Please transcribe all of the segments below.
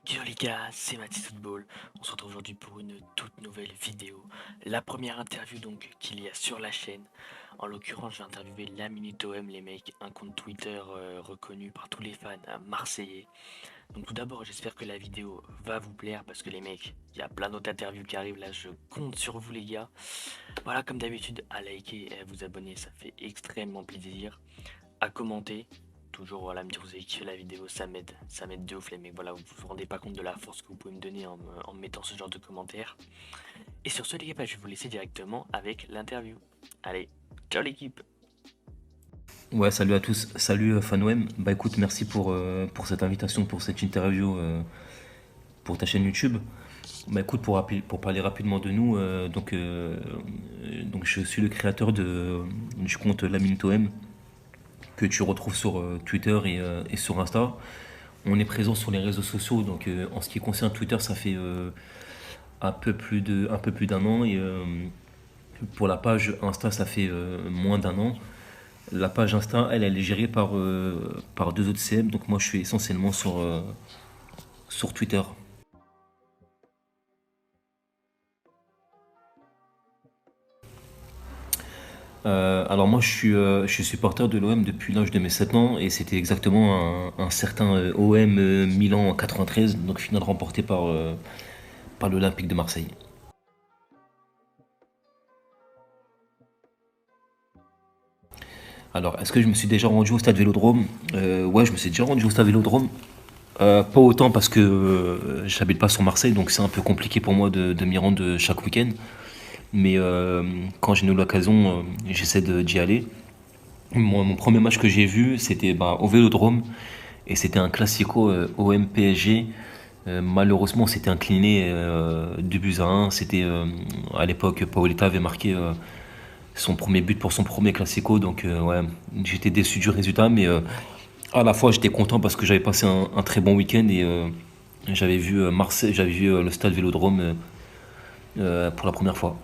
Yo les gars, c'est Mathis Football. On se retrouve aujourd'hui pour une toute nouvelle vidéo. La première interview donc qu'il y a sur la chaîne. En l'occurrence, je vais interviewer la Minute OM, les mecs, un compte Twitter reconnu par tous les fans marseillais. Donc tout d'abord, j'espère que la vidéo va vous plaire parce que les mecs, il y a plein d'autres interviews qui arrivent là, je compte sur vous les gars. Voilà, comme d'habitude, à liker et à vous abonner, ça fait extrêmement plaisir. À commenter. Toujours voilà, me dire vous avez kiffé la vidéo, ça m'aide de ouf les mecs, voilà, vous vous rendez pas compte de la force que vous pouvez me donner en me mettant ce genre de commentaires. Et sur ce les gars, je vais vous laisser directement avec l'interview. Allez, ciao l'équipe. Ouais, salut à tous, salut FanWem. Bah écoute, merci pour cette invitation, pour cette interview pour ta chaîne YouTube. Bah écoute, pour parler rapidement de nous, donc je suis le créateur du compte LaMinuteOM que tu retrouves sur Twitter et sur Insta. On est présent sur les réseaux sociaux, donc en ce qui concerne Twitter, ça fait un peu plus d'un an et pour la page Insta, ça fait moins d'un an. La page Insta, elle est gérée par deux autres CM, donc moi je suis essentiellement sur Twitter. Alors moi je suis supporter de l'OM depuis l'âge de mes 7 ans et c'était exactement un certain OM Milan en 93, donc finale remportée par l'Olympique de Marseille. Alors est-ce que je me suis déjà rendu au stade Vélodrome? Ouais, je me suis déjà rendu au stade Vélodrome. Pas autant parce que j'habite pas sur Marseille, donc c'est un peu compliqué pour moi de m'y rendre chaque week-end. Mais quand j'ai eu l'occasion, j'essaie d'y aller. Moi, mon premier match que j'ai vu, c'était au Vélodrome et c'était un classico OM PSG. Malheureusement, on s'était incliné 2 buts à 1. C'était à l'époque, Paoletta avait marqué son premier but pour son premier classico, donc ouais, j'étais déçu du résultat, mais à la fois j'étais content parce que j'avais passé un très bon week-end et j'avais vu Marseille, j'avais vu le stade Vélodrome pour la première fois.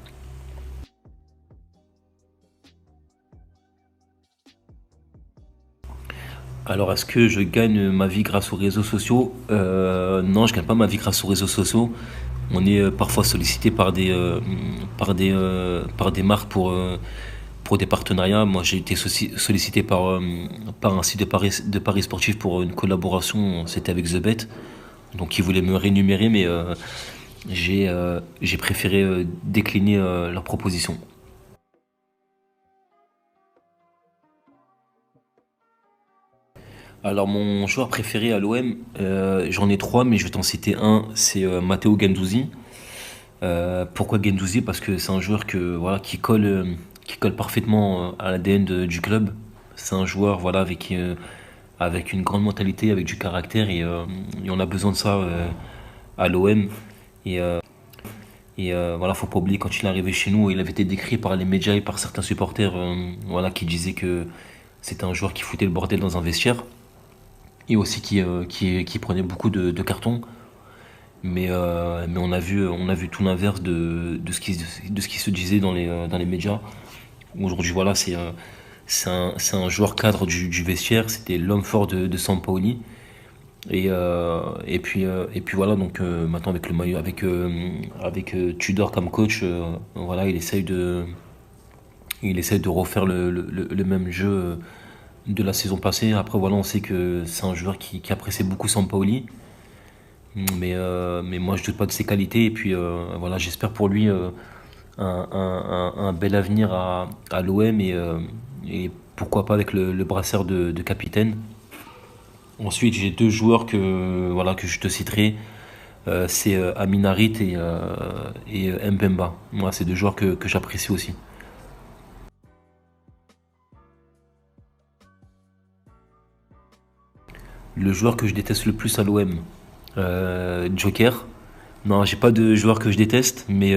Alors, est-ce que je gagne ma vie grâce aux réseaux sociaux? Non, je gagne pas ma vie grâce aux réseaux sociaux. On est parfois sollicité par des marques pour des partenariats. Moi, j'ai été sollicité par un site de paris sportif pour une collaboration. C'était avec The Bet. Donc, ils voulaient me rémunérer, mais j'ai préféré décliner leur proposition. Alors mon joueur préféré à l'OM, j'en ai trois, mais je vais t'en citer un, c'est Matteo Guendouzi. Pourquoi Guendouzi? Parce que c'est un joueur qui colle parfaitement à l'ADN du club. C'est un joueur voilà avec une grande mentalité, avec du caractère et on a besoin de ça à l'OM. Et, euh, voilà, faut pas oublier quand il est arrivé chez nous, il avait été décrit par les médias et par certains supporters, voilà, qui disaient que c'était un joueur qui foutait le bordel dans un vestiaire et aussi qui prenait beaucoup de cartons. Mais on a vu tout l'inverse de ce qui se disait dans les médias. Aujourd'hui, voilà, c'est un joueur cadre du vestiaire, c'était l'homme fort de Sampaoli. Et puis voilà, donc maintenant avec le maillot, avec Tudor comme coach, voilà, il essaye de refaire le même jeu de la saison passée. Après, voilà, on sait que c'est un joueur qui apprécie beaucoup Sampaoli. Mais moi, je doute pas de ses qualités. Et puis, voilà, j'espère pour lui un bel avenir à l'OM et pourquoi pas avec le brassard de capitaine. Ensuite, j'ai deux joueurs voilà, que je te citerai. C'est Amin Harit et Mbemba. Moi, c'est deux joueurs que j'apprécie aussi. Le joueur que je déteste le plus à l'OM, Joker. Non, j'ai pas de joueurs que je déteste, mais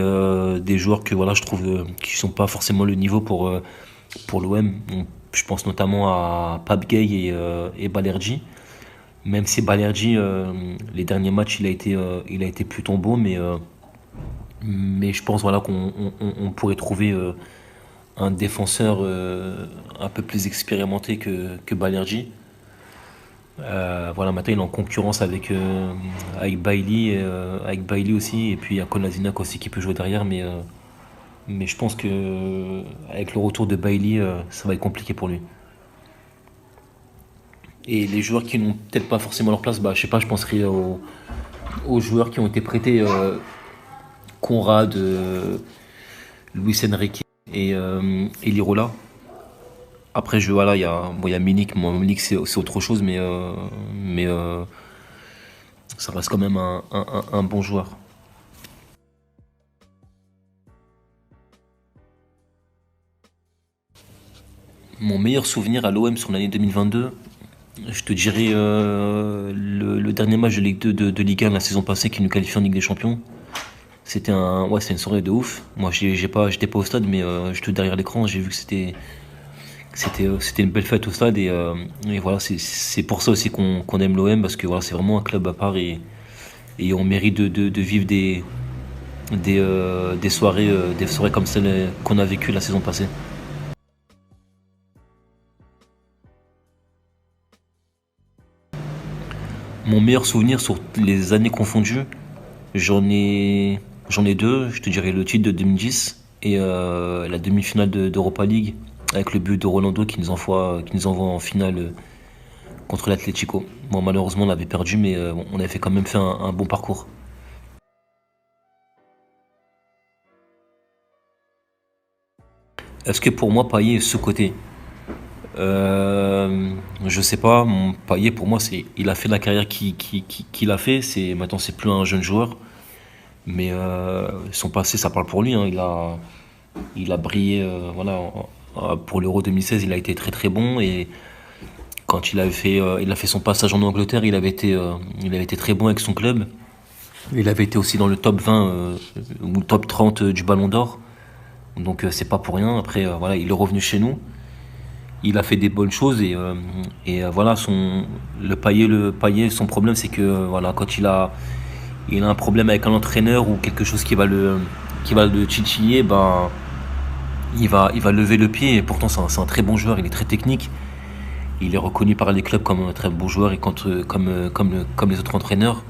des joueurs que voilà, je trouve qui sont pas forcément le niveau pour l'OM. Je pense notamment à Pape Gueye et Balerji. Même si Balerji, les derniers matchs, il a été plutôt bon, mais je pense voilà on pourrait trouver un défenseur un peu plus expérimenté que Balerji. Voilà, maintenant il est en concurrence avec Bailey aussi, et puis il y a Kolasinac aussi qui peut jouer derrière, mais je pense que avec le retour de Bailey, ça va être compliqué pour lui. Et les joueurs qui n'ont peut-être pas forcément leur place, bah, je sais pas, je penserais aux joueurs qui ont été prêtés, Conrad, Luis Enrique et Lirola. Après, voilà, il y a Milik. Moi, Milik, c'est autre chose, mais ça reste quand même un bon joueur. Mon meilleur souvenir à l'OM sur l'année 2022, je te dirais le dernier match de Ligue 2 de Ligue 1 la saison passée qui nous qualifie en Ligue des Champions. Ouais, c'était une soirée de ouf. Moi, j'étais pas au stade, mais j'étais derrière l'écran, j'ai vu que c'était une belle fête au stade et voilà, c'est pour ça aussi qu'on aime l'OM parce que voilà, c'est vraiment un club à part et on mérite de vivre des soirées comme celle qu'on a vécues la saison passée. Mon meilleur souvenir sur les années confondues, j'en ai, j'en ai deux. Je te dirais le titre de 2010 et la demi-finale d'Europa League avec le but de Rolando qui nous envoie en finale contre l'Atlético. Bon, malheureusement, on avait perdu, mais bon, on avait quand même fait un bon parcours. Est-ce que pour moi, Payet est sous-coté? Je sais pas. Payet, pour moi, il a fait la carrière qu'il a fait. Maintenant, c'est plus un jeune joueur. Mais son passé, ça parle pour lui, hein. Il a brillé, voilà, pour l'Euro 2016, il a été très très bon. Et quand il a fait son passage en Angleterre, il avait été très bon avec son club. Il avait été aussi dans le top 20 ou top 30 du Ballon d'Or. Donc c'est pas pour rien. Après, voilà, il est revenu chez nous. Il a fait des bonnes choses et voilà, le Payet, son problème, c'est que voilà, quand il a un problème avec un entraîneur ou quelque chose qui va le titiller, ben, il va lever le pied. Et pourtant, c'est un très bon joueur, il est très technique. Il est reconnu par les clubs comme un très bon joueur et comme les autres entraîneurs.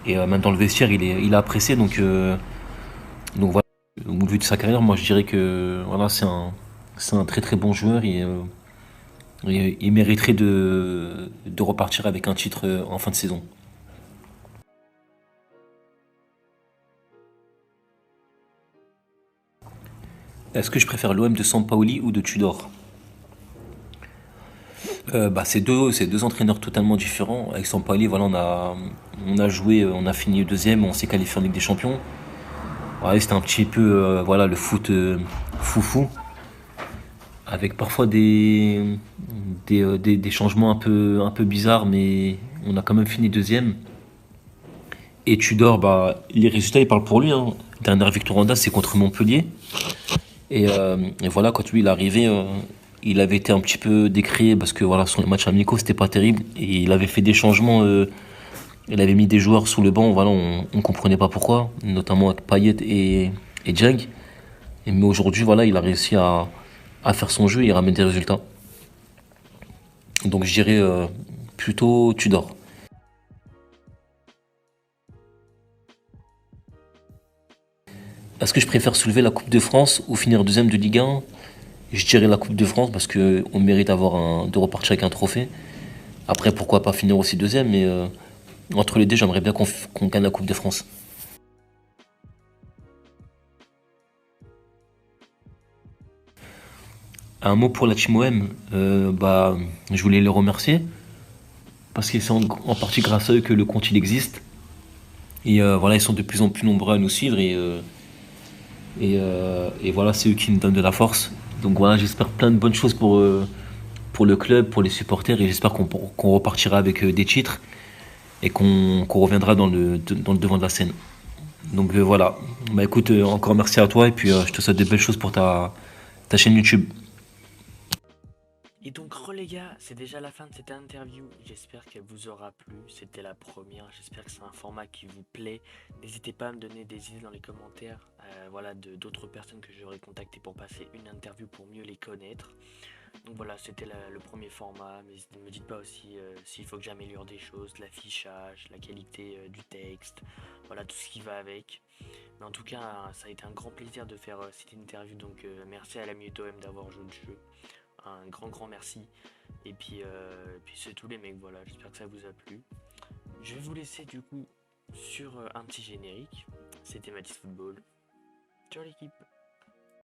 Et même dans le vestiaire, il est apprécié. Donc voilà, au vu de sa carrière, moi je dirais que voilà, c'est un très très bon joueur et il mériterait de repartir avec un titre en fin de saison. Est-ce que je préfère l'OM de Sampaoli ou de Tudor? Bah, c'est deux entraîneurs totalement différents. Avec Sampaoli, voilà, on a joué, on a fini deuxième, on s'est qualifié en Ligue des Champions. Ouais, c'était un petit peu voilà, le foot foufou, avec parfois des changements un peu bizarres, mais on a quand même fini deuxième. Et Tudor, bah, les résultats, ils parlent pour lui, hein. Dernière victoire en date, c'est contre Montpellier. Et voilà, quand lui il est arrivé, il avait été un petit peu décrié parce que voilà, sur les matchs amicaux, c'était pas terrible. Et il avait fait des changements, il avait mis des joueurs sous le banc, voilà, on comprenait pas pourquoi, notamment avec Payet et Dieng. Mais aujourd'hui, voilà, il a réussi à faire son jeu et il ramène des résultats. Donc je dirais plutôt Tudor. Est-ce que je préfère soulever la Coupe de France ou finir deuxième de Ligue 1? Je dirais la Coupe de France parce que on mérite de repartir avec un trophée. Après, pourquoi pas finir aussi deuxième, mais entre les deux, j'aimerais bien qu'on gagne la Coupe de France. Un mot pour la Team OM, bah, je voulais les remercier parce que c'est en partie grâce à eux que le compte il existe. Et voilà, ils sont de plus en plus nombreux à nous suivre et voilà, c'est eux qui nous donnent de la force. Donc voilà, j'espère plein de bonnes choses pour le club, pour les supporters et j'espère qu'on repartira avec des titres et qu'on reviendra dans le devant de la scène. Donc voilà, bah écoute, encore merci à toi et puis je te souhaite de belles choses pour ta chaîne YouTube. Et donc, les gars, c'est déjà la fin de cette interview. J'espère qu'elle vous aura plu. C'était la première. J'espère que c'est un format qui vous plaît. N'hésitez pas à me donner des idées dans les commentaires. Voilà, d'autres personnes que j'aurais contactées pour passer une interview pour mieux les connaître. Donc voilà, c'était le premier format, mais ne me dites pas aussi s'il faut que j'améliore des choses, l'affichage, la qualité du texte, voilà tout ce qui va avec. Mais en tout cas, ça a été un grand plaisir de faire cette interview, donc merci à la M d'avoir joué le jeu. Un grand merci. Et puis c'est tout les mecs, voilà, j'espère que ça vous a plu. Je vais vous laisser du coup sur un petit générique. C'était Matisse Football. Ciao l'équipe.